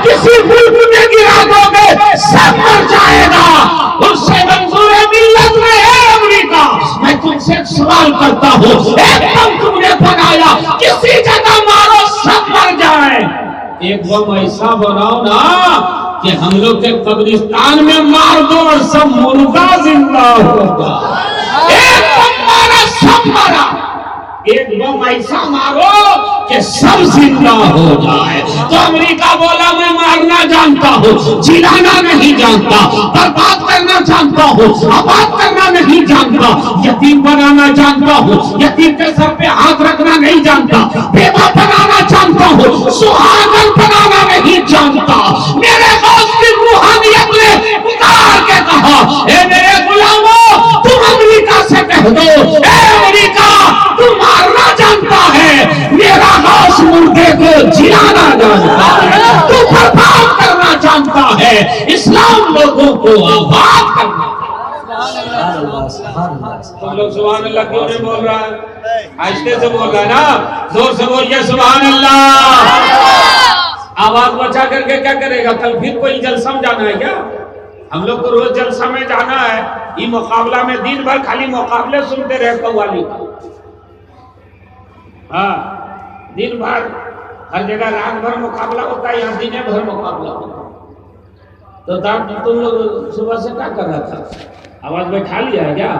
کسی ملک میں گرا دو گے سب مر جائے گا. اس سے منظور ملت میں ہے امریکہ. میں تم سے ایک سوال کرتا ہوں, ایک بم تم نے بنایا, کسی جگہ مارو سب مر جائیں. ایک بم ایسا بناؤ نا کہ ہم لوگ کے قبرستان میں مار دو اور سب مردہ زندہ ہوگا. ایک بم مارا سب مرا, ایک بم ایسا مارو کہ سب زندہ ہو جائے. تو امریکہ بولا میں مارنا جانتا ہوں, جلانا نہیں جانتا, برباد کرنا جانتا ہوں, آباد کرنا نہیں جانتا, یتیم بنانا جانتا ہوں, یتیم کے سر پہ ہاتھ رکھنا نہیں جانتا, بیوہ بنانا جانتا ہوں, سہاگن بنانا نہیں جانتا. میرے غوث کی روحانیت نے اتار کے کہا, اے میرے غلاموں تم امریکہ سے کہہ دو, اے امریکہ تم مارنا جانتا ہے, میرا غوث مردے کو جلانا جانتا ہے, تو برباد کرنا جانتا ہے, اسلام لوگوں کو آباد کرنا. تم لوگ سبحان اللہ کیوں نہیں بول رہا ہے؟ آہستہ سے بول رہا ہے نا, زور سے بولیے سبحان اللہ. آواز بچا کر کے کیا کرے گا؟ کل پھر کوئی جلسہ میں جانا ہے کیا؟ ہم لوگ کو روز جلسہ میں جانا ہے. یہ مقابلہ میں دن بھر خالی مقابلے سنتے رہے قوالی. ہاں دن بھر ہر جگہ رات بھر مقابلہ ہوتا ہے, یہاں دن بھر مقابلہ ہوتا ہے. تو تم لوگ صبح سے کیا کر رہا تھا؟ آواز بیٹھا لیا ہے کیا؟